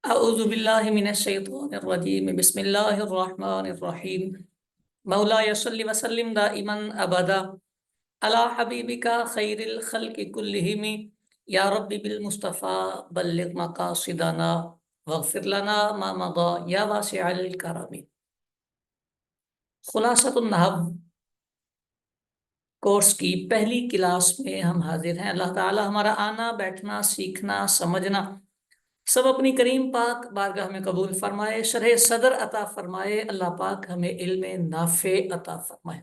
اعوذ باللہ من الشیطان الرجیم بسم اللہ الرحمن الرحیم مولاي صل وسلم دائما ابدا علی حبیبک خیر الخلق کلہم یا رب بالمصطفى بلغ مقاصدنا واغفر لنا ما مضى یا واسع الکرم۔ خلاصۃ النحو کورس کی پہلی کلاس میں ہم حاضر ہیں۔ اللہ تعالی ہمارا آنا، بیٹھنا، سیکھنا، سمجھنا سب اپنی کریم پاک بارگاہ میں قبول فرمائے، شرح صدر عطا فرمائے۔ اللہ پاک ہمیں علم نافع عطا فرمائے۔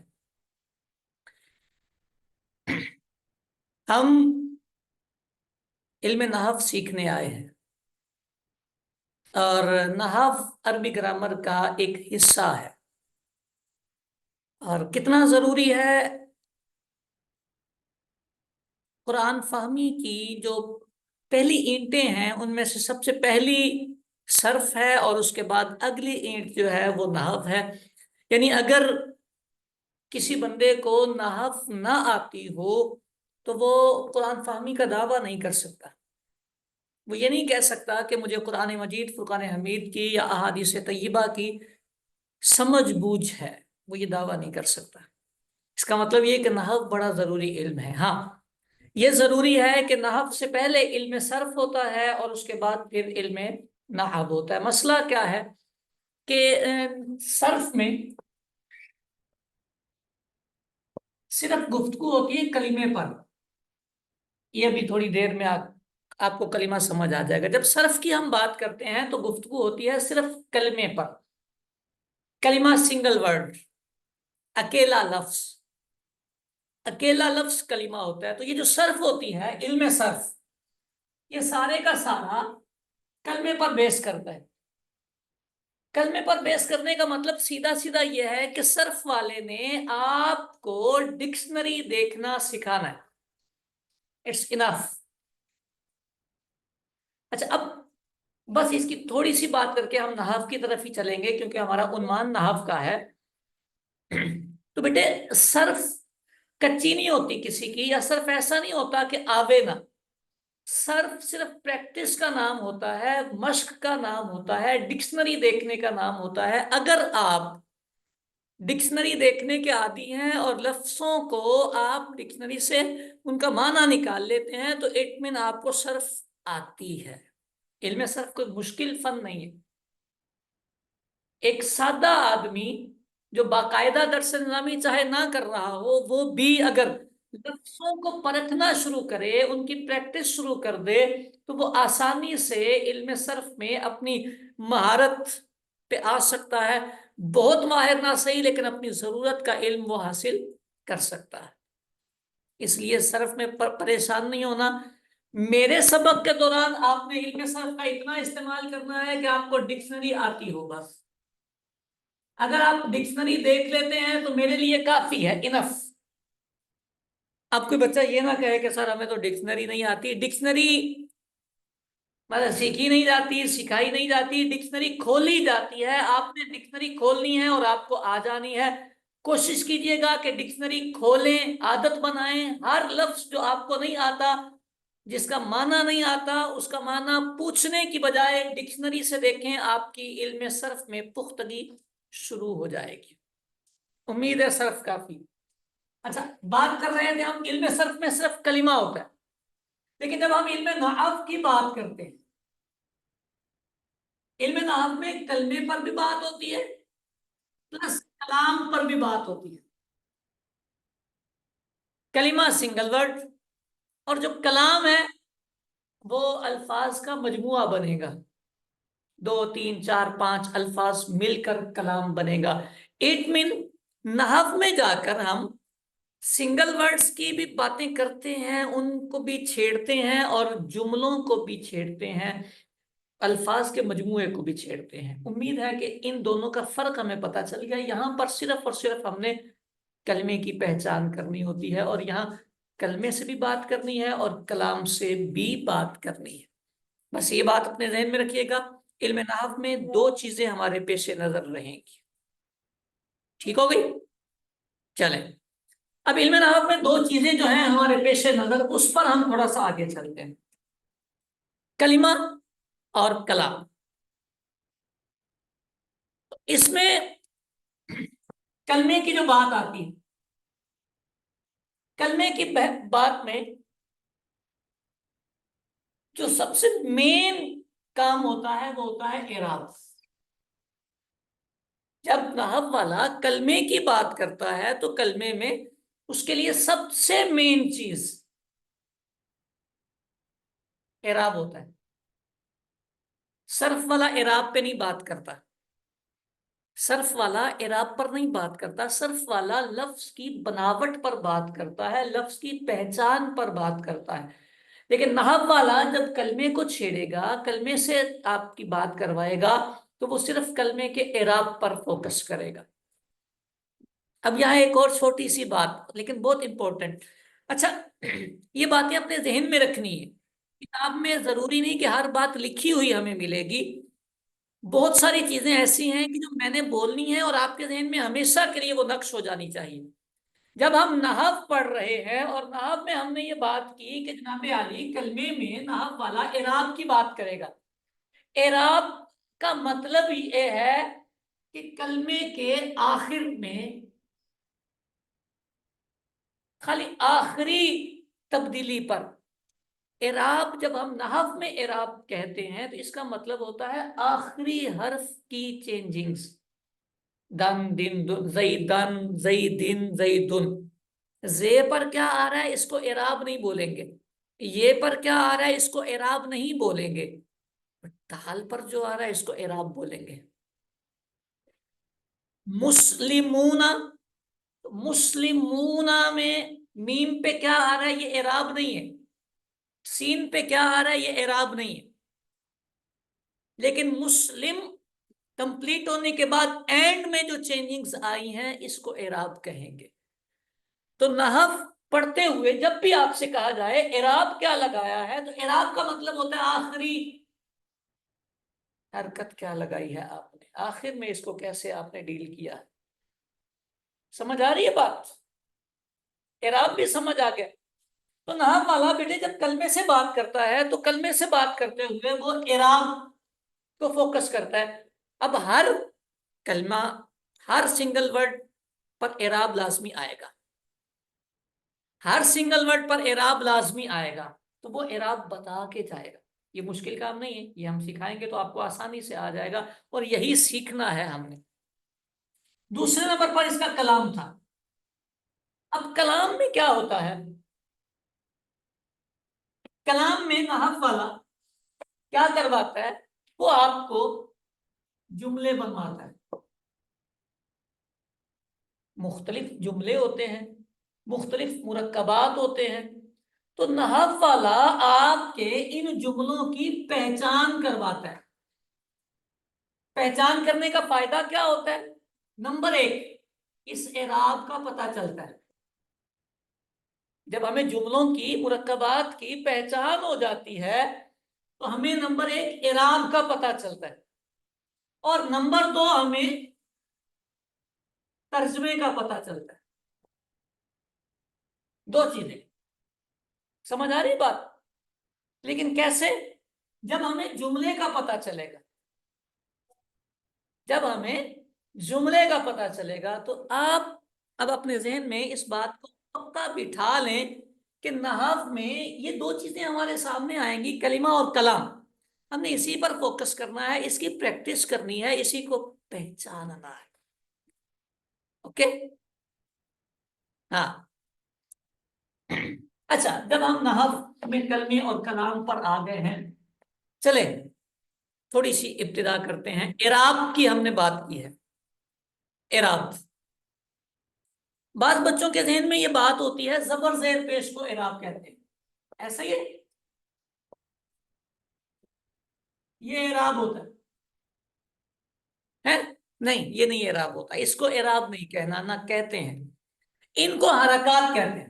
ہم علم نحو سیکھنے آئے ہیں، اور نحو عربی گرامر کا ایک حصہ ہے، اور کتنا ضروری ہے قرآن فہمی کی جو پہلی اینٹیں ہیں ان میں سے سب سے پہلی صرف ہے، اور اس کے بعد اگلی اینٹ جو ہے وہ نحو ہے۔ یعنی اگر کسی بندے کو نحو نہ آتی ہو تو وہ قرآن فہمی کا دعویٰ نہیں کر سکتا۔ وہ یہ نہیں کہہ سکتا کہ مجھے قرآن مجید، فرقان حمید کی یا احادیث طیبہ کی سمجھ بوجھ ہے، وہ یہ دعویٰ نہیں کر سکتا۔ اس کا مطلب یہ کہ نحو بڑا ضروری علم ہے۔ ہاں، یہ ضروری ہے کہ نحو سے پہلے علم صرف ہوتا ہے اور اس کے بعد پھر علم نحو ہوتا ہے۔ مسئلہ کیا ہے کہ صرف میں صرف گفتگو ہوتی ہے کلمے پر۔ یہ بھی تھوڑی دیر میں آپ کو کلمہ سمجھ آ جائے گا۔ جب صرف کی ہم بات کرتے ہیں تو گفتگو ہوتی ہے صرف کلمے پر، کلمہ سنگل ورڈ، اکیلا لفظ، اکیلا لفظ کلمہ ہوتا ہے۔ تو یہ جو صرف ہوتی ہے، علم صرف، یہ سارے کا سارا کلمے پر بیس کرتا ہے۔ کلمے پر بیس کرنے کا مطلب سیدھا سیدھا یہ ہے کہ صرف والے نے آپ کو ڈکشنری دیکھنا سکھانا ہے۔ اٹس انف۔ اچھا، اب بس اس کی تھوڑی سی بات کر کے ہم نحو کی طرف ہی چلیں گے، کیونکہ ہمارا عنوان نحو کا ہے۔ تو بیٹے، صرف کچی نہیں ہوتی کسی کی، یا صرف ایسا نہیں ہوتا کہ آوے نہ۔ صرف پریکٹس کا نام ہوتا ہے، مشق کا نام ہوتا ہے، ڈکشنری دیکھنے کا نام ہوتا ہے۔ اگر آپ ڈکشنری دیکھنے کے عادی ہیں اور لفظوں کو آپ ڈکشنری سے ان کا معنی نکال لیتے ہیں تو اطمینان آپ کو صرف آتی ہے۔ علم صرف کوئی مشکل فن نہیں ہے۔ ایک سادہ آدمی جو باقاعدہ درس نظامی چاہے نہ کر رہا ہو، وہ بھی اگر لفظوں کو پرکھنا شروع کرے، ان کی پریکٹس شروع کر دے، تو وہ آسانی سے علم صرف میں اپنی مہارت پہ آ سکتا ہے۔ بہت ماہر نہ صحیح، لیکن اپنی ضرورت کا علم وہ حاصل کر سکتا ہے۔ اس لیے صرف میں پریشان نہیں ہونا۔ میرے سبق کے دوران آپ نے علم صرف کا اتنا استعمال کرنا ہے کہ آپ کو ڈکشنری آتی ہو بس۔ اگر آپ ڈکشنری دیکھ لیتے ہیں تو میرے لیے کافی ہے، انف۔ اب کوئی بچہ یہ نہ کہے کہ سر ہمیں تو ڈکشنری نہیں آتی۔ ڈکشنری مطلب سیکھی نہیں جاتی، سکھائی نہیں جاتی، ڈکشنری کھولی جاتی ہے۔ آپ نے ڈکشنری کھولنی ہے اور آپ کو آ جانی ہے۔ کوشش کیجئے گا کہ ڈکشنری کھولیں، عادت بنائیں۔ ہر لفظ جو آپ کو نہیں آتا، جس کا معنی نہیں آتا، اس کا معنی پوچھنے کی بجائے ڈکشنری سے دیکھیں، آپ کی علم صرف میں پختگی شروع ہو جائے گی۔ امید ہے صرف کافی۔ اچھا، بات کر رہے تھے ہم علم صرف میں صرف کلمہ ہوتا ہے، لیکن جب ہم علم نحو کی بات کرتے ہیں، علم نحو میں کلمے پر بھی بات ہوتی ہے پلس کلام پر بھی بات ہوتی ہے۔ کلمہ سنگل ورڈ، اور جو کلام ہے وہ الفاظ کا مجموعہ بنے گا۔ 2 3 4 5 الفاظ مل کر کلام بنے گا۔ اٹ مین نحو میں جا کر ہم سنگل ورڈز کی بھی باتیں کرتے ہیں، ان کو بھی چھیڑتے ہیں، اور جملوں کو بھی چھیڑتے ہیں، الفاظ کے مجموعے کو بھی چھیڑتے ہیں۔ امید ہے کہ ان دونوں کا فرق ہمیں پتہ چل گیا۔ یہاں پر صرف اور صرف ہم نے کلمے کی پہچان کرنی ہوتی ہے، اور یہاں کلمے سے بھی بات کرنی ہے اور کلام سے بھی بات کرنی ہے۔ بس یہ بات اپنے ذہن میں رکھیے گا۔ علم نحو میں 2 چیزیں ہمارے پیش نظر رہیں گی۔ ٹھیک ہو گئی؟ چلیں، اب علم نحو میں 2 چیزیں جو ہیں ہمارے پیش نظر، اس پر ہم تھوڑا سا آگے چلتے ہیں۔ کلمہ اور کلام۔ اس میں کلمے کی جو بات آتی ہے، کلمے کی بات میں جو سب سے مین کام ہوتا ہے وہ ہوتا ہے اعراب. جب نحو والا کلمے کی بات کرتا ہے تو کلمے میں اس کے لیے سب سے مین چیز اعراب ہوتا ہے. صرف والا اعراب پہ نہیں بات کرتا، صرف والا اعراب پر نہیں بات کرتا، صرف والا لفظ کی بناوٹ پر بات کرتا ہے، لفظ کی پہچان پر بات کرتا ہے. لیکن نحو والا جب کلمے کو چھیڑے گا، کلمے سے آپ کی بات کروائے گا، تو وہ صرف کلمے کے اعراب پر فوکس کرے گا. اب یہاں ایک اور چھوٹی سی بات لیکن بہت امپورٹنٹ. اچھا، یہ باتیں اپنے ذہن میں رکھنی ہے. کتاب میں ضروری نہیں کہ ہر بات لکھی ہوئی ہمیں ملے گی. بہت ساری چیزیں ایسی ہیں کہ جو میں نے بولنی ہے اور آپ کے ذہن میں ہمیشہ کے لیے وہ نقش ہو جانی چاہیے. جب ہم نحو پڑھ رہے ہیں اور نحو میں ہم نے یہ بات کی کہ جناب علی کلمے میں نحو والا اعراب کی بات کرے گا. اعراب کا مطلب یہ ہے کہ کلمے کے آخر میں خالی آخری تبدیلی پر اعراب. جب ہم نحو میں اعراب کہتے ہیں تو اس کا مطلب ہوتا ہے آخری حرف کی چینجنگز. دن دن دن، زیدن زیدن زیدن. زے پر کیا آ رہا ہے اس کو اعراب نہیں بولیں گے، یہ پر کیا آ رہا ہے اس کو اعراب نہیں بولیں گے، دال پر جو آ رہا ہے اس کو اعراب بولیں گے. مسلمون، مسلمون میں میم پہ کیا آ رہا ہے یہ اعراب نہیں ہے، سین پہ کیا آ رہا ہے یہ اعراب نہیں ہے. لیکن مسلم کمپلیٹ ہونے کے بعد اینڈ میں جو چینجنگز آئی ہیں اس کو اعراب کہیں گے. تو نحو پڑھتے ہوئے جب بھی آپ سے کہا جائے اعراب کیا لگایا ہے، تو اعراب کا مطلب ہوتا ہے آخری حرکت کیا لگائی ہے آپ نے، آخر میں اس کو کیسے آپ نے ڈیل کیا. سمجھ آ رہی ہے بات؟ اعراب بھی سمجھ آ گیا. تو نحو والا بیٹے جب کلمے سے بات کرتا ہے تو کلمے سے بات کرتے ہوئے وہ اعراب کو فوکس کرتا ہے. اب ہر کلمہ، ہر سنگل ورڈ پر اعراب لازمی آئے گا، ہر سنگل ورڈ پر اعراب لازمی آئے گا. تو وہ اعراب بتا کے جائے گا. یہ مشکل کام نہیں ہے، یہ ہم سکھائیں گے تو آپ کو آسانی سے آ جائے گا، اور یہی سیکھنا ہے ہم نے. دوسرے نمبر پر اس کا کلام تھا. اب کلام میں کیا ہوتا ہے؟ کلام میں نحو والا کیا کرواتا ہے؟ وہ آپ کو جملے بنواتا ہے. مختلف جملے ہوتے ہیں، مختلف مرکبات ہوتے ہیں. تو نحو والا آپ کے ان جملوں کی پہچان کرواتا ہے. پہچان کرنے کا فائدہ کیا ہوتا ہے؟ نمبر ایک، اس اعراب کا پتہ چلتا ہے. جب ہمیں جملوں کی، مرکبات کی پہچان ہو جاتی ہے تو ہمیں نمبر ایک اعراب کا پتہ چلتا ہے، اور نمبر دو ہمیں ترجمے کا پتہ چلتا ہے. دو چیزیں. سمجھ آ رہی بات؟ لیکن کیسے؟ جب ہمیں جملے کا پتہ چلے گا، جب ہمیں جملے کا پتہ چلے گا تو آپ اب اپنے ذہن میں اس بات کو پکا بٹھا لیں کہ نحو میں یہ دو چیزیں ہمارے سامنے آئیں گی، کلمہ اور کلام. ہم نے اسی پر فوکس کرنا ہے، اس کی پریکٹس کرنی ہے، اسی کو پہچاننا ہے. اوکے؟ ہاں. اچھا، جب ہم نحو میں کلمے اور کلام پر آ گئے ہیں، چلیں تھوڑی سی ابتدا کرتے ہیں. اعراب کی ہم نے بات کی ہے. اعراب، بعض بچوں کے ذہن میں یہ بات ہوتی ہے زبر زیر پیش کو اعراب کہتے ہیں. ایسا ہی ہے؟ یہ اعراب ہوتا ہے؟ نہیں، یہ نہیں اعراب ہوتا. اس کو اعراب نہیں کہنا، نہ کہتے ہیں. ان کو حرکات کہتے ہیں.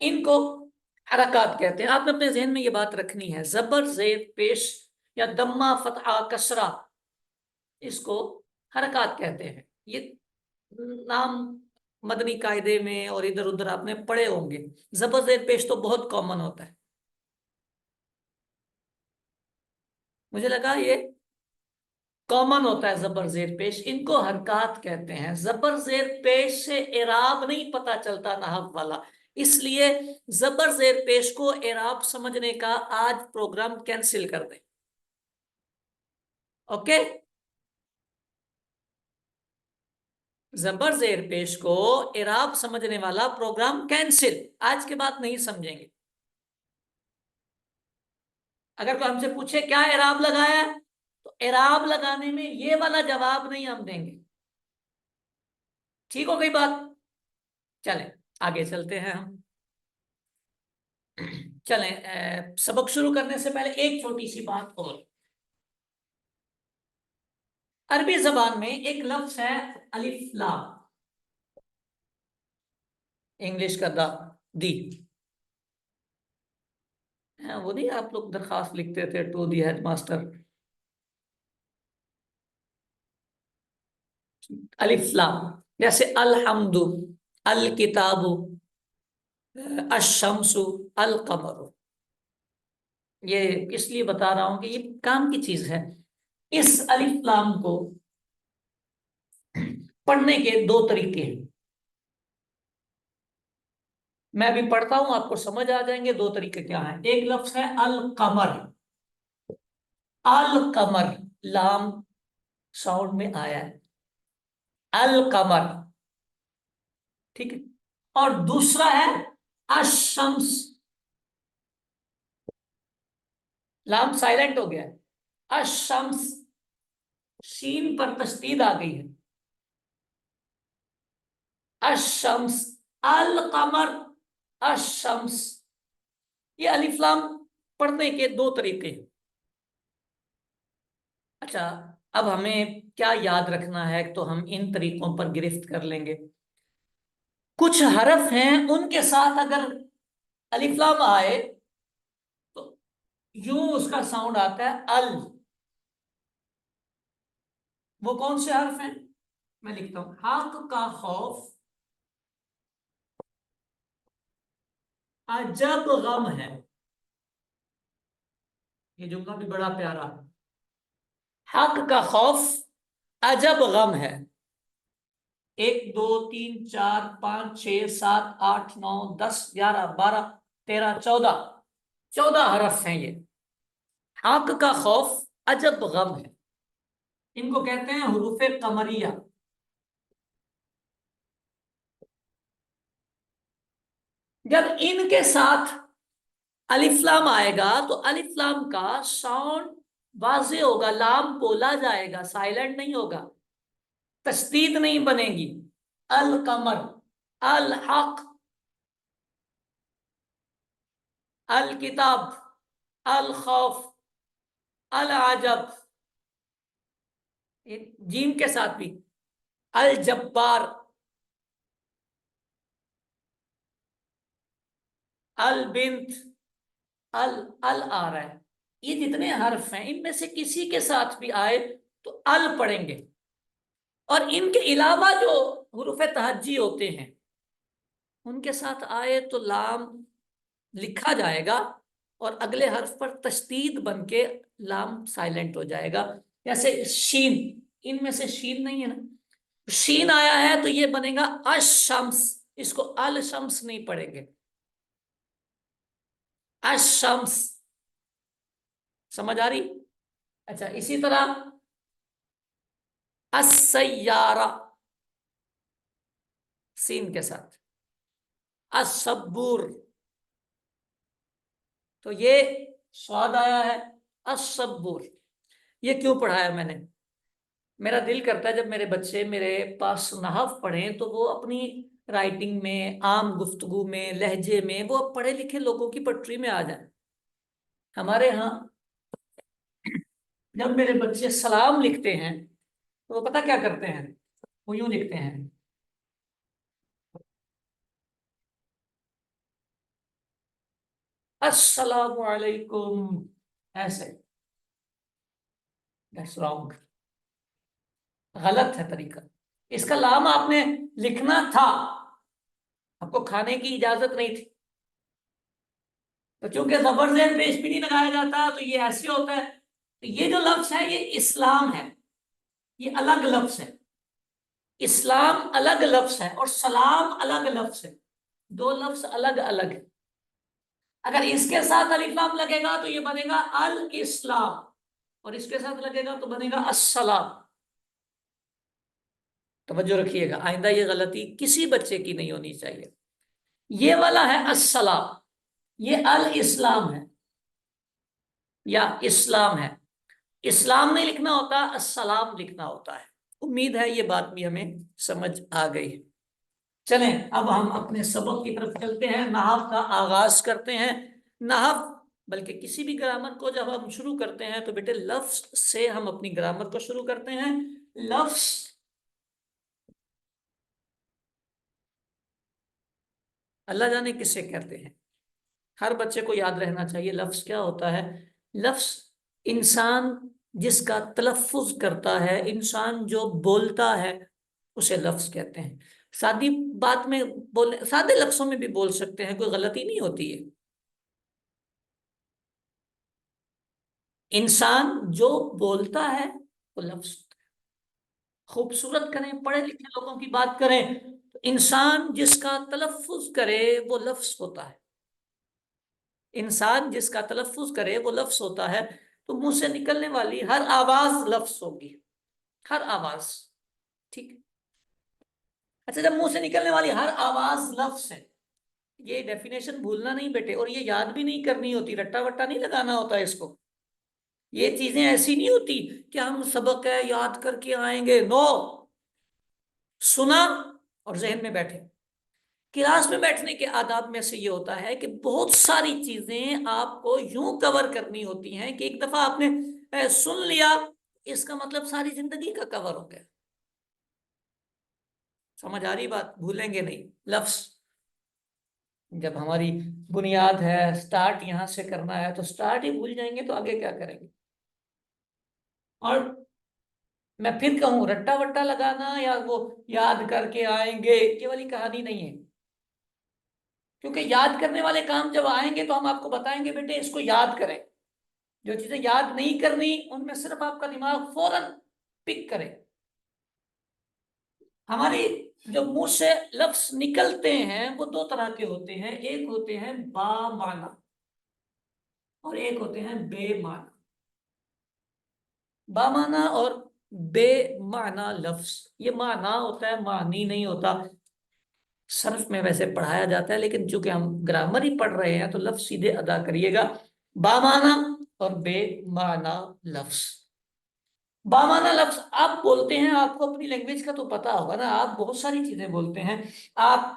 ان کو حرکات کہتے ہیں. آپ نے اپنے ذہن میں یہ بات رکھنی ہے، زبر زیر پیش یا دمہ فتحہ کسرہ، اس کو حرکات کہتے ہیں. یہ نام مدنی قاعدے میں اور ادھر ادھر آپ نے پڑھے ہوں گے. زبر زیر پیش تو بہت کامن ہوتا ہے. مجھے لگا یہ کامن ہوتا ہے زبر زیر پیش، ان کو حرکات کہتے ہیں، زبر زیر پیش سے اعراب نہیں پتا چلتا نحو والا، اس لیے زبر زیر پیش کو اعراب سمجھنے کا آج پروگرام کینسل کر دیں، اوکے؟ زبر زیر پیش کو اعراب سمجھنے والا پروگرام کینسل، آج کے بعد نہیں سمجھیں گے۔ اگر کوئی ہم سے پوچھے کیا اعراب لگایا ہے تو اعراب لگانے میں یہ والا جواب نہیں ہم دیں گے، ٹھیک ہو گئی بات؟ چلیں آگے چلتے ہیں ہم، چلیں سبق شروع کرنے سے پہلے ایک چھوٹی سی بات اور، عربی زبان میں ایک لفظ ہے الف لام، انگلش کا دا، دی، وہ نہیں آپ لوگ درخواست لکھتے تھے ٹو دی ہیڈ ماسٹر، الف لام، جیسے الحمد، الکتاب، الشمس، القمر، یہ اس لیے بتا رہا ہوں کہ یہ کام کی چیز ہے۔ اس الف لام کو پڑھنے کے دو طریقے ہیں، میں ابھی پڑھتا ہوں آپ کو سمجھ آ جائیں گے دو طریقے کیا ہیں۔ ایک لفظ ہے القمر، القمر لام ساؤنڈ میں آیا ہے، القمر، ٹھیک ہے؟ اور دوسرا ہے الشمس، لام سائلنٹ ہو گیا ہے، الشمس، شین پر تشدید آ گئی ہے، الشمس، القمر، الشمس، یہ الف لام پڑھنے کے دو طریقے ہیں۔ اچھا، اب ہمیں کیا یاد رکھنا ہے تو ہم ان طریقوں پر گرفت کر لیں گے۔ کچھ حرف ہیں ان کے ساتھ اگر الف لام آئے تو یوں اس کا ساؤنڈ آتا ہے ال، وہ کون سے حرف ہیں؟ میں لکھتا ہوں، حق کا خوف عجب غم ہے، یہ جملہ بھی بڑا پیارا ہے، حق کا خوف عجب غم ہے، 1 2 3 4 5 6 7 8 9 10 11 12 13 14 حرف ہیں یہ، حق کا خوف عجب غم ہے، ان کو کہتے ہیں حروف قمریہ۔ جب ان کے ساتھ الف لام آئے گا تو الف لام کا ساؤنڈ واضح ہوگا، لام بولا جائے گا، سائلنٹ نہیں ہوگا، تشدید نہیں بنے گی، القمر، الحق، الکتاب، الخوف، العجب، جیم کے ساتھ بھی، الجبار، البنت، ال آ رہا ہے، یہ جتنے حرف ہیں ان میں سے کسی کے ساتھ بھی آئے تو ال پڑھیں گے، اور ان کے علاوہ جو حروف تہجی ہوتے ہیں ان کے ساتھ آئے تو لام لکھا جائے گا اور اگلے حرف پر تشدید بن کے لام سائلنٹ ہو جائے گا، جیسے شین، ان میں سے شین نہیں ہے نا، شین آیا ہے تو یہ بنے گا الشمس، اس کو الشمس نہیں پڑھیں گے، الشمس، سمجھ آ رہی؟ اچھا، اسی طرح السیارہ، سین کے ساتھ، الصبور، تو یہ سواد آیا ہے، الصبور، یہ کیوں پڑھایا میں نے؟ میرا دل کرتا ہے جب میرے بچے میرے پاس نحو پڑھیں تو وہ اپنی رائٹنگ میں، عام گفتگو میں، لہجے میں وہ پڑھے لکھے لوگوں کی پٹری میں آ جائیں۔ ہمارے ہاں جب میرے بچے سلام لکھتے ہیں تو وہ پتہ کیا کرتے ہیں؟ وہ یوں لکھتے ہیں، السلام علیکم، ایسے، دیٹس رانگ، غلط ہے طریقہ، اس کا لام آپ نے لکھنا تھا، آپ کو کھانے کی اجازت نہیں تھی، تو چونکہ زبر زیر پیش بھی نہیں لگایا جاتا تو یہ ایسے ہوتا ہے تو یہ جو لفظ ہے یہ اسلام ہے، یہ الگ لفظ ہے. اسلام الگ لفظ ہے اور سلام الگ لفظ ہے، دو لفظ الگ الگ ہے. اگر اس کے ساتھ الف لام لگے گا تو یہ بنے گا الاسلام، اور اس کے ساتھ لگے گا تو بنے گا السلام. توجہ رکھیے گا، آئندہ یہ غلطی کسی بچے کی نہیں ہونی چاہیے. یہ والا ہے السلام، یہ الاسلام ہے یا اسلام ہے. اسلام نہیں لکھنا ہوتا، السلام لکھنا ہوتا ہے. امید ہے یہ بات بھی ہمیں سمجھ آ گئی. چلیں اب ہم اپنے سبق کی طرف چلتے ہیں، نحو کا آغاز کرتے ہیں. نحو بلکہ کسی بھی گرامر کو جب ہم شروع کرتے ہیں تو بیٹے لفظ سے ہم اپنی گرامر کو شروع کرتے ہیں. لفظ اللہ جانے کسے کہتے ہیں، ہر بچے کو یاد رہنا چاہیے لفظ کیا ہوتا ہے. لفظ انسان جس کا تلفظ کرتا ہے، انسان جو بولتا ہے اسے لفظ کہتے ہیں. سادی بات میں سادے لفظوں میں بھی بول سکتے ہیں، کوئی غلطی نہیں ہوتی ہے. انسان جو بولتا ہے وہ لفظ ہوتا ہے. خوبصورت کریں، پڑھے لکھے لوگوں کی بات کریں تو انسان جس کا تلفظ کرے وہ لفظ ہوتا ہے. انسان جس کا تلفظ کرے وہ لفظ ہوتا ہے. تو منہ سے نکلنے والی ہر آواز لفظ ہوگی، ہر آواز. ٹھیک. اچھا، جب منہ سے نکلنے والی ہر آواز لفظ ہے، یہ ڈیفینیشن بھولنا نہیں بیٹے، اور یہ یاد بھی نہیں کرنی ہوتی، رٹا وٹا نہیں لگانا ہوتا اس کو. یہ چیزیں ایسی نہیں ہوتی کہ ہم سبق ہے یاد کر کے آئیں گے. نو، سنا اور ذہن میں بیٹھے. کلاس میں بیٹھنے کے آداب میں سے یہ ہوتا ہے کہ بہت ساری چیزیں آپ کو یوں کور کرنی ہوتی ہیں کہ ایک دفعہ آپ نے سن لیا، اس کا مطلب ساری زندگی کا کور ہو گیا. سمجھ آ رہی بات؟ بھولیں گے نہیں لفظ. جب ہماری بنیاد ہے، سٹارٹ یہاں سے کرنا ہے، تو سٹارٹ ہی بھول جائیں گے تو آگے کیا کریں گے. اور میں پھر کہوں، رٹا وٹا لگانا یا وہ یاد کر کے آئیں گے، یہ والی کہانی نہیں ہے. کیونکہ یاد کرنے والے کام جب آئیں گے تو ہم آپ کو بتائیں گے بیٹے اس کو یاد کریں. جو چیزیں یاد نہیں کرنی ان میں صرف آپ کا دماغ فوراً پک کرے. ہماری جو منہ سے لفظ نکلتے ہیں وہ دو طرح کے ہوتے ہیں، ایک ہوتے ہیں با معنی اور ایک ہوتے ہیں بے معنی. با معنی اور بے معنی لفظ، یہ معنی ہوتا ہے، معنی نہیں ہوتا. صرف میں ویسے پڑھایا جاتا ہے، لیکن چونکہ ہم گرامر ہی پڑھ رہے ہیں تو لفظ سیدھے ادا کریے گا. با معنی اور بے معنی لفظ. بامانہ لفظ آپ بولتے ہیں، آپ کو اپنی لینگویج کا تو پتا ہوگا نا، آپ بہت ساری چیزیں بولتے ہیں. آپ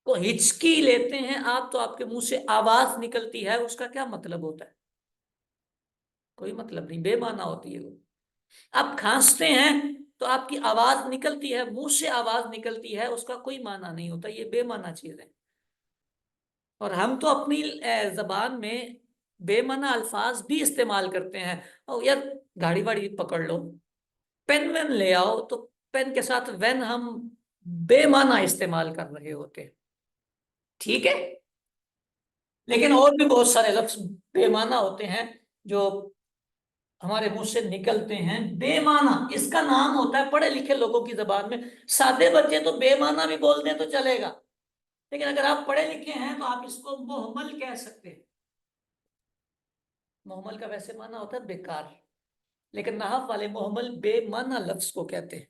کو ہچکی لیتے ہیں آپ، تو آپ کے منہ سے آواز نکلتی ہے، اس کا کیا مطلب ہوتا ہے؟ کوئی مطلب نہیں، بے معنی ہوتی ہے وہ. آپ کھانستے ہیں تو آپ کی آواز نکلتی ہے، منہ سے آواز نکلتی ہے، اس کا کوئی معنی نہیں ہوتا، یہ بے معنی چیز ہے. اور ہم تو اپنی زبان میں بے معنی الفاظ بھی استعمال کرتے ہیں. او یار، گاڑی واڑی پکڑ لو، پین وین لے آؤ، تو پین کے ساتھ وین ہم بے معنی استعمال کر رہے ہوتے ہیں. ٹھیک ہے. لیکن اور بھی بہت سارے لفظ بے معنی ہوتے ہیں جو ہمارے منہ سے نکلتے ہیں بے معنی. اس کا نام ہوتا ہے پڑھے لکھے لوگوں کی زبان میں. سادے بچے تو بے معنی بھی بول دیں تو چلے گا، لیکن اگر آپ پڑھے لکھے ہیں تو آپ اس کو محمل کہہ سکتے ہیں. محمل کا ویسے معنی ہوتا ہے بیکار، لیکن نحو والے محمل بے معنی لفظ کو کہتے ہیں.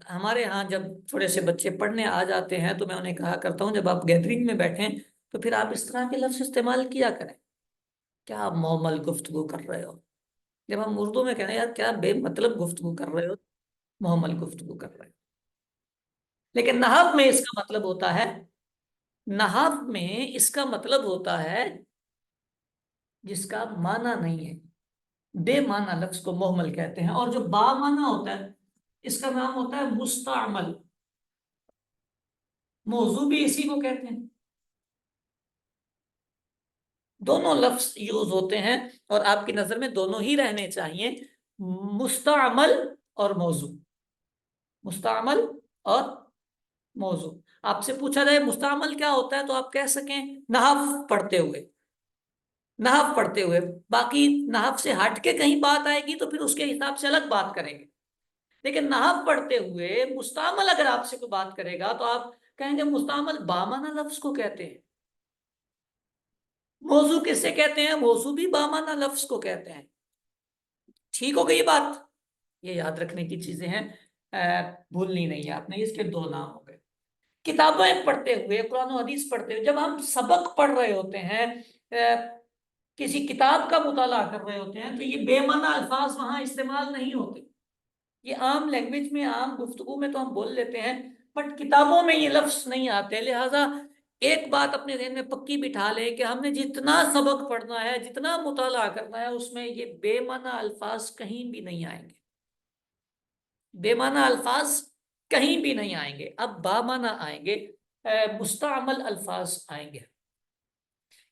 ہمارے ہاں جب تھوڑے سے بچے پڑھنے آ جاتے ہیں تو میں انہیں کہا کرتا ہوں، جب آپ گیدرنگ میں بیٹھیں تو پھر آپ اس طرح کے لفظ استعمال کیا کریں. کیا آپ محمل گفتگو کر رہے ہو؟ جب ہم اردو میں کہنا یار کیا بے مطلب گفتگو کر رہے ہو، محمل گفتگو کر رہے ہو. لیکن نحو میں اس کا مطلب ہوتا ہے، نحو میں اس کا مطلب ہوتا ہے جس کا معنی نہیں ہے. بے معنی لفظ کو محمل کہتے ہیں. اور جو با معنی ہوتا ہے اس کا نام ہوتا ہے مستعمل. موضوع بھی اسی کو کہتے ہیں. دونوں لفظ یوز ہوتے ہیں اور آپ کی نظر میں دونوں ہی رہنے چاہیے، مستعمل اور موضوع. مستعمل اور موضوع. آپ سے پوچھا جائے مستعمل کیا ہوتا ہے تو آپ کہہ سکیں نحو پڑھتے ہوئے نحو پڑھتے ہوئے، باقی نحو سے ہٹ کے کہیں بات آئے گی تو پھر اس کے حساب سے الگ بات کریں گے، لیکن نحو پڑھتے ہوئے مستعمل اگر آپ سے کوئی بات کرے گا تو آپ کہیں گے مستعمل بامانہ لفظ کو کہتے ہیں۔ موضوع کس سے کہتے ہیں؟ موضوع بھی بامانہ لفظ کو کہتے ہیں۔ ٹھیک ہو گئی بات؟ یہ یاد رکھنے کی چیزیں ہیں، بھولنی نہیں ہے آپ نے، اس کے دو نام ہو گئے۔ کتابیں پڑھتے ہوئے، قرآن و حدیث پڑھتے ہوئے، جب ہم سبق پڑھ رہے ہوتے ہیں، کسی کتاب کا مطالعہ کر رہے ہوتے ہیں، تو یہ بے معنی الفاظ وہاں استعمال نہیں ہوتے۔ یہ عام لینگویج میں، عام گفتگو میں تو ہم بول لیتے ہیں، بٹ کتابوں میں یہ لفظ نہیں آتے۔ لہٰذا ایک بات اپنے ذہن میں پکی بٹھا لیں کہ ہم نے جتنا سبق پڑھنا ہے، جتنا مطالعہ کرنا ہے، اس میں یہ بے معنی الفاظ کہیں بھی نہیں آئیں گے۔ بے معنی الفاظ کہیں بھی نہیں آئیں گے، اب بامعنی آئیں گے، مستعمل الفاظ آئیں گے۔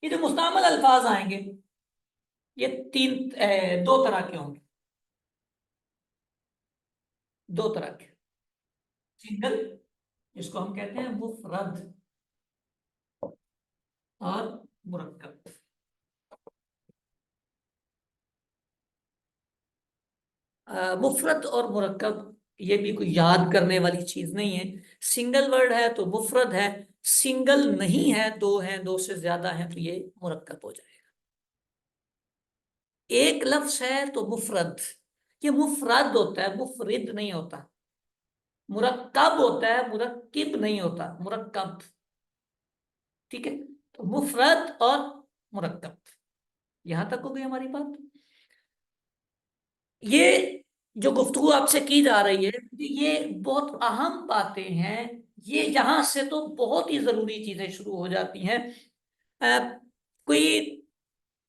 یہ جو مستعمل الفاظ آئیں گے، یہ دو طرح کے ہوں گے، دو طرح کے۔ سنگل، جس کو ہم کہتے ہیں مفرد، اور مرکب۔ مفرد اور مرکب یہ بھی کوئی یاد کرنے والی چیز نہیں ہے۔ سنگل ورڈ ہے تو مفرد ہے، سنگل نہیں ہے، دو ہیں، دو سے زیادہ ہیں تو یہ مرکب ہو جائے گا۔ ایک لفظ ہے تو مفرد، یہ مفرد ہوتا ہے، مفرد نہیں ہوتا۔ مرکب ہوتا ہے، مرکب نہیں ہوتا، مرکب۔ ٹھیک ہے، تو مفرد اور مرکب، یہاں تک ہو گئی ہماری بات۔ یہ جو گفتگو آپ سے کی جا رہی ہے، یہ بہت اہم باتیں ہیں۔ یہ یہاں سے تو بہت ہی ضروری چیزیں شروع ہو جاتی ہیں۔ کوئی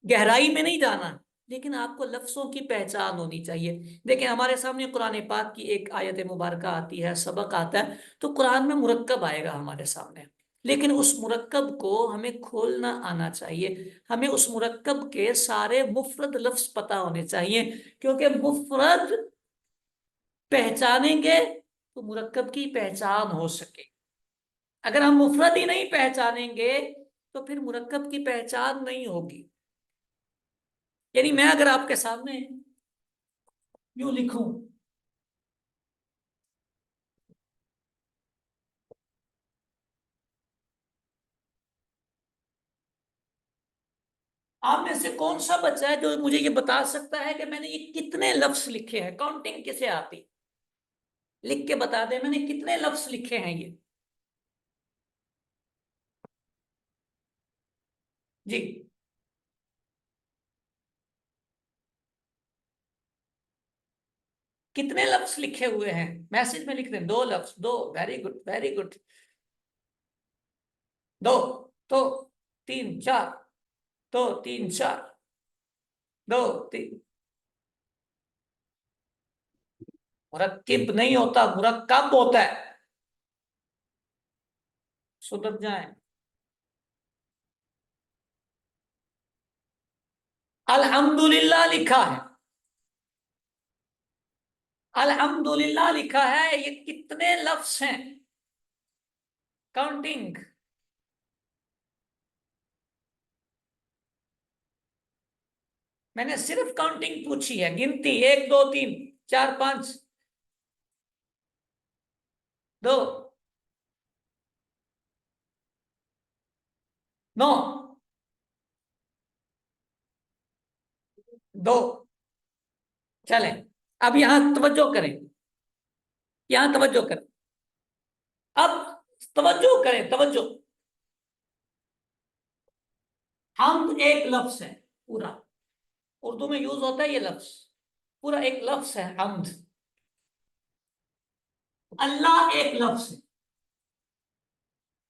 گہرائی میں نہیں جانا، لیکن آپ کو لفظوں کی پہچان ہونی چاہیے۔ دیکھیں، ہمارے سامنے قرآن پاک کی ایک آیت مبارکہ آتی ہے، سبق آتا ہے، تو قرآن میں مرکب آئے گا ہمارے سامنے، لیکن اس مرکب کو ہمیں کھولنا آنا چاہیے۔ ہمیں اس مرکب کے سارے مفرد لفظ پتا ہونے چاہیے، کیونکہ مفرد پہچانیں گے تو مرکب کی پہچان ہو سکے۔ اگر ہم مفرد ہی نہیں پہچانیں گے تو پھر مرکب کی پہچان نہیں ہوگی۔ یعنی میں اگر آپ کے سامنے یوں لکھوں، آپ میں سے کون سا بچہ ہے جو مجھے یہ بتا سکتا ہے کہ میں نے یہ کتنے لفظ لکھے ہیں؟ کاؤنٹنگ کسے آتی؟ لکھ کے بتا دیں میں نے کتنے لفظ لکھے ہیں یہ۔ جی، کتنے لفظ لکھے ہوئے ہیں؟ میسج میں لکھ دیں، دو لفظ، دو، ویری گڈ ویری گڈ، دو، تو تین چار، دو تین چار، دو تین۔ مرکب نہیں ہوتا، مرکب ہوتا ہے، سدھر جائیں۔ الحمدللہ لکھا ہے، الحمدللہ لکھا ہے، یہ کتنے لفظ ہیں؟ کاؤنٹنگ۔ میں نے صرف کاؤنٹنگ پوچھی ہے، گنتی، ایک دو تین چار پانچ، دو، نو، دو۔ چلیں، اب یہاں توجہ کریں، یہاں توجہ کریں، اب توجہ کریں، توجہ۔ حمد ایک لفظ ہے پورا، اردو میں یوز ہوتا ہے یہ لفظ، پورا ایک لفظ ہے حمد۔ اللہ ایک لفظ ہے،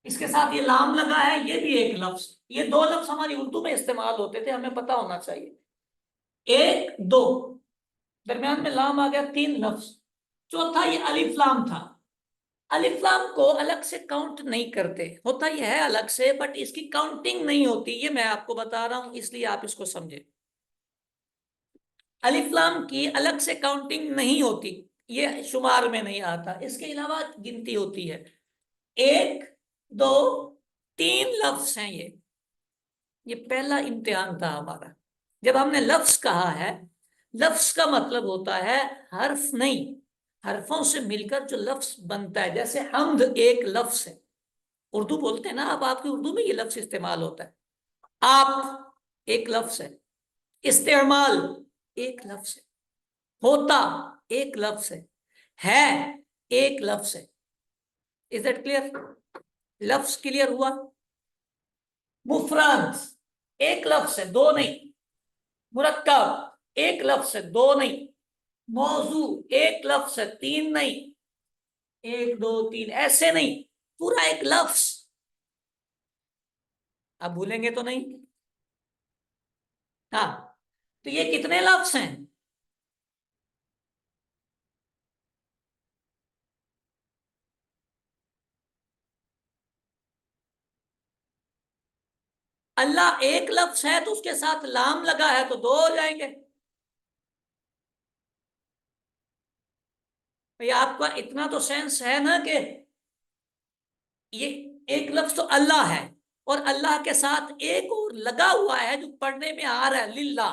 اس کے ساتھ یہ لام لگا ہے، یہ بھی ایک لفظ۔ یہ دو لفظ ہماری اردو میں استعمال ہوتے تھے، ہمیں پتا ہونا چاہیے۔ ایک، دو، درمیان میں لام آ گیا، تین لفظ۔ چوتھا یہ الف لام تھا۔ الف لام کو الگ سے کاؤنٹ نہیں کرتے، ہوتا یہ ہے الگ سے، بٹ اس کی کاؤنٹنگ نہیں ہوتی، یہ میں آپ کو بتا رہا ہوں، اس لیے آپ اس کو سمجھیں۔ الف لام کی الگ سے کاؤنٹنگ نہیں ہوتی، یہ شمار میں نہیں آتا، اس کے علاوہ گنتی ہوتی ہے۔ ایک، دو، تین لفظ ہیں یہ، یہ پہلا امتحان تھا ہمارا. جب ہم نے لفظ کہا ہے، لفظ کا مطلب ہوتا ہے حرف نہیں، حرفوں سے مل کر جو لفظ بنتا ہے. جیسے حمد ایک لفظ ہے، اردو بولتے ہیں نا آپ کی اردو میں یہ لفظ استعمال ہوتا ہے. آپ ایک لفظ ہے، استعمال ایک لفظ ہے، ہوتا ایک لفظ ہے ایک لفظ ہے. Is that clear? لفظ کلیئر ہوا. مفرد ایک لفظ ہے، دو نہیں. مرکب ایک لفظ ہے، دو نہیں. موضوع ایک لفظ ہے، تین نہیں. ایک دو تین ایسے نہیں، پورا ایک لفظ. آپ بھولیں گے تو نہیں؟ ہاں. تو یہ کتنے لفظ ہیں؟ اللہ ایک لفظ ہے تو اس کے ساتھ لام لگا ہے تو دو ہو جائیں گے. بھئی آپ کا اتنا تو سینس ہے نا کہ یہ ایک لفظ تو اللہ ہے، اور اللہ کے ساتھ ایک اور لگا ہوا ہے جو پڑھنے میں آ رہا ہے، للہ.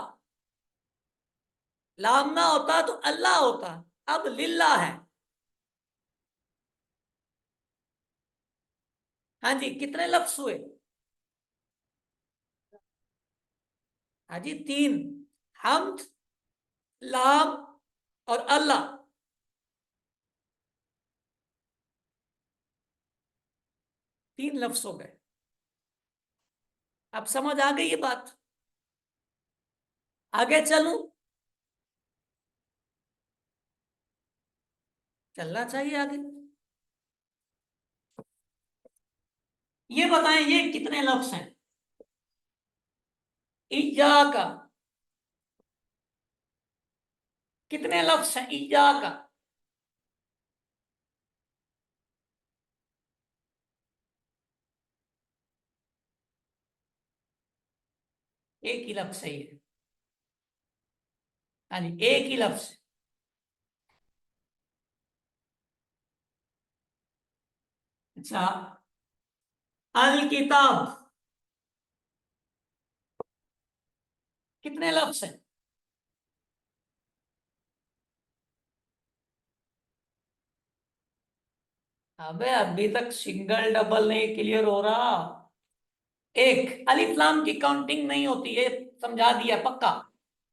لام نہ ہوتا تو اللہ ہوتا، اب للہ ہے. ہاں جی، کتنے لفظ ہوئے؟ ہاں جی، تین. حمد، لام اور اللہ. تین لفظ ہو گئے. اب سمجھ آ گئی یہ بات؟ آگے چلوں؟ چلنا چاہیے آگے. یہ بتائیں یہ کتنے لفظ ہیں؟ ایاکا کتنے لفظ ہیں؟ ایاکا ایک ہی لفظ صحیح ہے. ہاں جی، ایک ہی لفظ. اچھا، الکتاب کتنے لفظ ہیں؟ ابے ابھی تک سنگل ڈبل نہیں کلیئر ہو رہا. ایک. الف لام کی کاؤنٹنگ نہیں ہوتی ہے، سمجھا دیا پکا.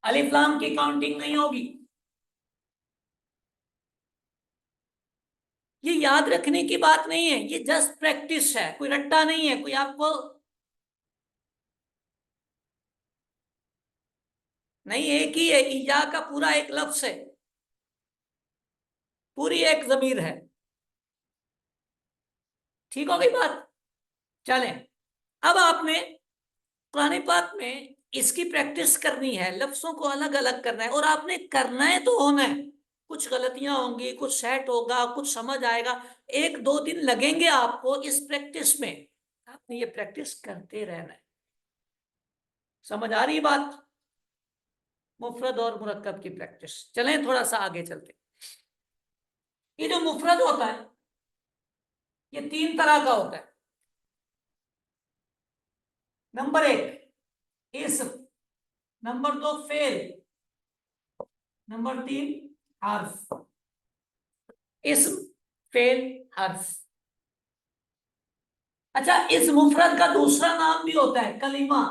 الف لام کی کاؤنٹنگ نہیں ہوگی. یہ یاد رکھنے کی بات نہیں ہے، یہ جسٹ پریکٹس ہے، کوئی رٹا نہیں ہے کوئی آپ کو. نہیں، ایک ہی ہے. ایجا کا پورا ایک لفظ ہے، پوری ایک ضمیر ہے. ٹھیک ہو گئی بات؟ چلیں. اب آپ نے قرآن پاک میں اس کی پریکٹس کرنی ہے، لفظوں کو الگ الگ کرنا ہے، اور آپ نے کرنا ہے تو ہونا ہے. کچھ غلطیاں ہوں گی، کچھ سیٹ ہوگا، کچھ سمجھ آئے گا. ایک دو دن لگیں گے آپ کو اس پریکٹس میں. آپ نے یہ پریکٹس کرتے رہنا ہے. سمجھ آ رہی بات؟ مفرد اور مرکب کی پریکٹس. چلیں تھوڑا سا آگے چلتے. یہ جو مفرد ہوتا ہے یہ تین طرح کا ہوتا ہے. نمبر ایک اسم، نمبر دو فعل، نمبر تین حرف. اسم، فعل، حرف. اچھا، اس مفرد کا دوسرا نام بھی ہوتا ہے کلمہ.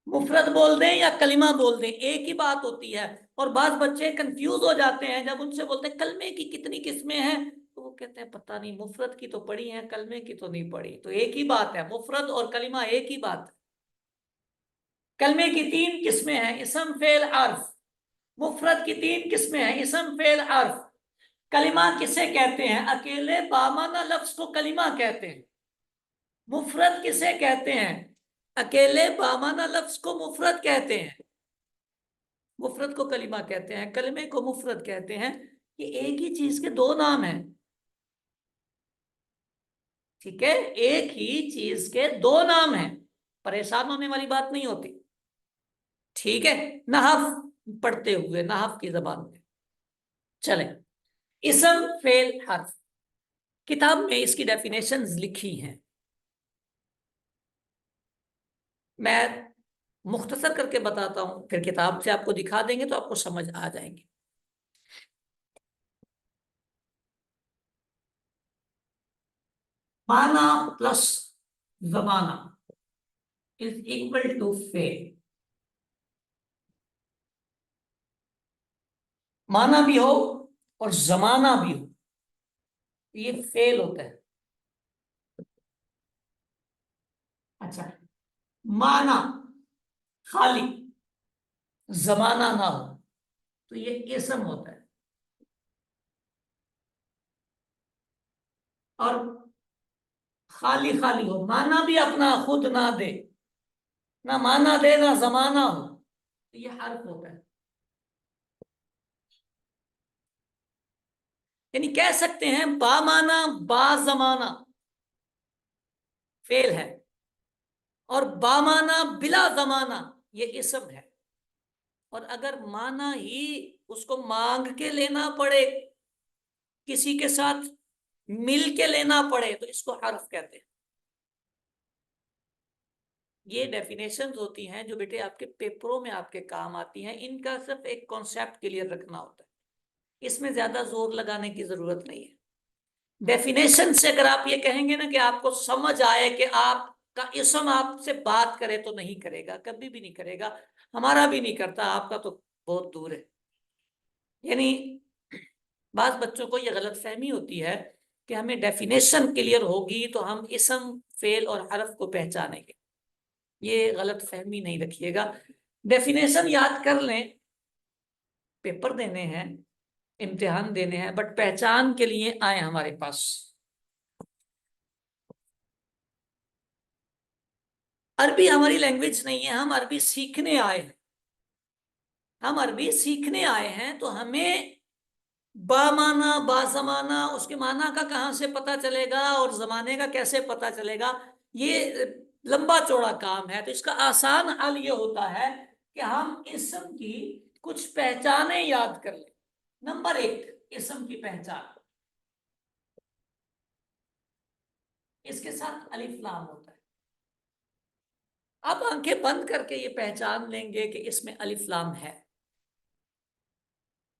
مفرد بول دیں یا کلمہ بول دیں ایک ہی بات ہوتی ہے. اور بعض بچے کنفیوز ہو جاتے ہیں جب ان سے بولتے ہیں کلمے کی کتنی قسمیں ہیں، تو وہ کہتے ہیں پتہ نہیں، مفرد کی تو پڑھی ہیں، کلمے کی تو نہیں پڑھی. تو ایک ہی بات ہے، مفرد اور کلمہ ایک ہی بات ہے. کلمے کی تین قسمیں ہیں، اسم، فعل، حرف. مفرد کی تین قسمیں ہیں، اسم، فعل، حرف. کلمہ کسے کہتے ہیں؟ اکیلے بامانہ لفظ کو کلمہ کہتے ہیں. مفرد کسے کہتے ہیں؟ اکیلے بامانہ لفظ کو مفرد کہتے ہیں. مفرد کو کلمہ کہتے ہیں، کلمے کو مفرد کہتے ہیں. یہ ایک ہی چیز کے دو نام ہیں. ٹھیک ہے، ایک ہی چیز کے دو نام ہیں. پریشان ہونے والی بات نہیں ہوتی. ٹھیک ہے، نحو پڑھتے ہوئے، نحو کی زبان میں چلیں. اسم، فعل، حرف. کتاب میں اس کی ڈیفینیشنز لکھی ہیں. میں مختصر کر کے بتاتا ہوں، پھر کتاب سے آپ کو دکھا دیں گے تو آپ کو سمجھ آ جائیں گے۔ مانا پلس زمانہ از اکول ٹو فیل۔ مانا بھی ہو اور زمانہ بھی ہو، یہ فیل ہوتا ہے۔ اچھا، مانا خالی، زمانہ نہ ہو تو یہ اسم ہوتا ہے۔ اور خالی خالی ہو، مانا بھی اپنا خود نہ دے، نہ مانا دے نہ زمانہ ہو، تو یہ حرف ہوتا ہے۔ یعنی کہہ سکتے ہیں با مانا با زمانہ فیل ہے، اور با مانا بلا زمانہ یہ اسم ہے۔ اور اگر مانا ہی اس کو مانگ کے لینا پڑے، کسی کے ساتھ مل کے لینا پڑے، تو اس کو حرف کہتے ہیں۔ یہ ڈیفینیشنز ہوتی ہیں جو بیٹے آپ کے پیپروں میں آپ کے کام آتی ہیں، ان کا صرف ایک کانسیپٹ کلیئر رکھنا ہوتا ہے، اس میں زیادہ زور لگانے کی ضرورت نہیں ہے۔ ڈیفینیشن سے اگر آپ یہ کہیں گے نا کہ آپ کو سمجھ آئے کہ آپ کا اسم آپ سے بات کرے، تو نہیں کرے گا، کبھی بھی نہیں کرے گا، ہمارا بھی نہیں کرتا، آپ کا تو بہت دور ہے۔ یعنی بعض بچوں کو یہ غلط فہمی ہوتی ہے کہ ہمیں ڈیفینیشن کلیئر ہوگی تو ہم اسم فعل اور حرف کو پہچانیں گے، یہ غلط فہمی نہیں رکھیے گا۔ ڈیفینیشن یاد کر لیں، پیپر دینے ہیں، امتحان دینے ہیں، بٹ پہچان کے لیے آئے ہمارے پاس۔ عربی ہماری لینگویج نہیں ہے، ہم عربی سیکھنے آئے ہیں، ہم عربی سیکھنے آئے ہیں، تو ہمیں با مانا با زمانہ اس کے معنی کا کہاں سے پتہ چلے گا اور زمانے کا کیسے پتہ چلے گا، یہ لمبا چوڑا کام ہے۔ تو اس کا آسان حل یہ ہوتا ہے کہ ہم اسم کی کچھ پہچانیں یاد کر لیں۔ نمبر ایک، اسم کی پہچان، اس کے ساتھ الف لام ہوتا ہے۔ آپ آنکھیں بند کر کے یہ پہچان لیں گے کہ اس میں الف لام ہے،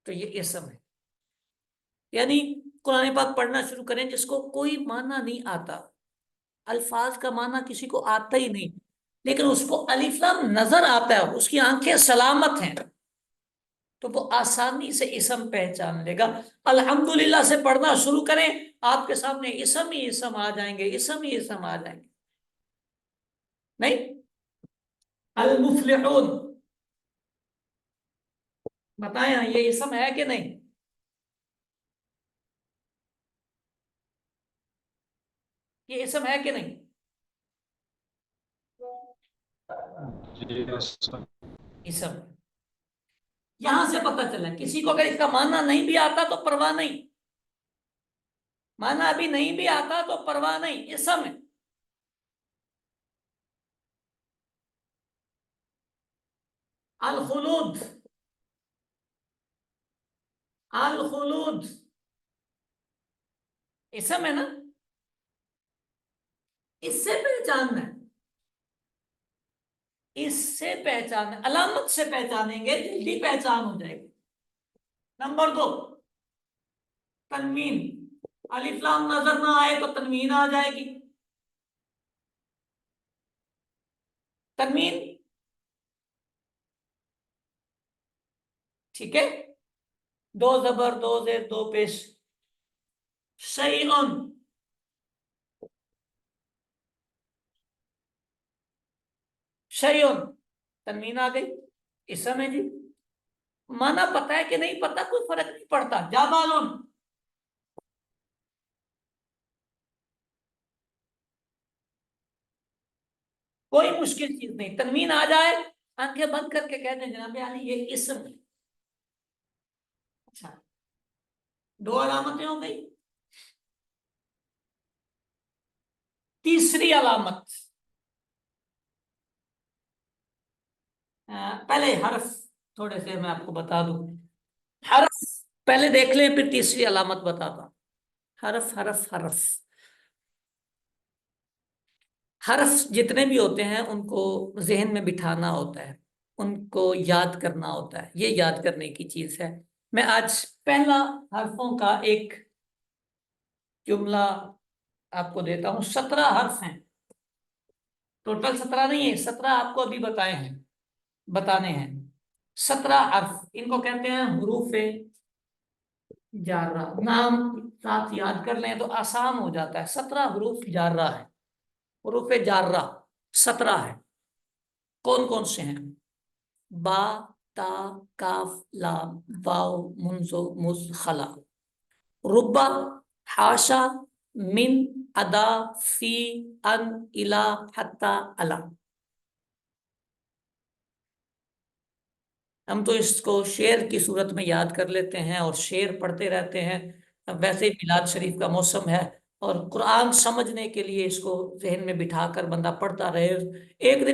تو یہ اسم ہے۔ یعنی قرآن پاک پڑھنا شروع کریں، جس کو کوئی معنی نہیں آتا، الفاظ کا معنی کسی کو آتا ہی نہیں، لیکن اس کو الف لام نظر آتا ہے، اس کی آنکھیں سلامت ہیں، تو وہ آسانی سے اسم پہچان لے گا۔ الحمدللہ سے پڑھنا شروع کریں، آپ کے سامنے اسم ہی اسم آ جائیں گے، اسم ہی اسم آ جائیں گے۔ نہیں، المفلحون، بتائیں یہ اسم ہے کہ نہیں؟ یہ اسم ہے کہ نہیں؟ اسم یہاں سے پتہ چلا، کسی کو اگر اس کا معنی نہیں بھی آتا تو پرواہ نہیں، معنی ابھی نہیں بھی آتا تو پرواہ نہیں، اسم ہے۔ الخلود، الخلود اسم ہے نا، اس سے پہچاننا ہے، اس سے پہچاننا، علامت سے پہچانیں گے، جلدی پہچان ہو جائے گی۔ نمبر دو، تنوین، الف لام نظر نہ آئے تو تنوین آ جائے گی۔ تنوین ٹھیک ہے، دو زبر دو زیر دو پیش، شیئن، شیئن تنوین آ گئی، اسم ہے جی۔ مانا پتا ہے کہ نہیں پتا، کوئی فرق نہیں پڑتا، جابالون، کوئی مشکل چیز نہیں، تنوین آ جائے آنکھیں بند کر کے کہہ دیں جناب یعنی یہ اسم ہے۔ اچھا، دو علامتیں ہو گئی، تیسری علامت، پہلے حرف تھوڑے سے میں آپ کو بتا دوں، حرف پہلے دیکھ لیں پھر تیسری علامت بتاتا ہوں۔ حرف حرف حرف، حرف جتنے بھی ہوتے ہیں ان کو ذہن میں بٹھانا ہوتا ہے، ان کو یاد کرنا ہوتا ہے، یہ یاد کرنے کی چیز ہے۔ میں آج پہلا حرفوں کا ایک جملہ آپ کو دیتا ہوں۔ 17 حرف ہیں، ٹوٹل 17 نہیں ہے، 17 آپ کو ابھی بتانے ہیں۔ 17 حرف، ان کو کہتے ہیں حروف جارہ۔ نام ساتھ یاد کر لیں تو آسان ہو جاتا ہے۔ 17 حروف جارہ ہے، حروف جارہ 17 ہے۔ کون کون سے ہیں؟ با، تا، کاف، لام، واو، منزو، مز، خلا۔ ربا، حاشا، من، ادا، فی، ان، الا، حتی، الا۔ ہم تو اس کو شعر کی صورت میں یاد کر لیتے ہیں اور شعر پڑھتے رہتے ہیں۔ ویسے ہی میلاد شریف کا موسم ہے، اور قرآن سمجھنے کے لیے اس کو ذہن میں بٹھا کر بندہ پڑھتا رہے۔ ایک دن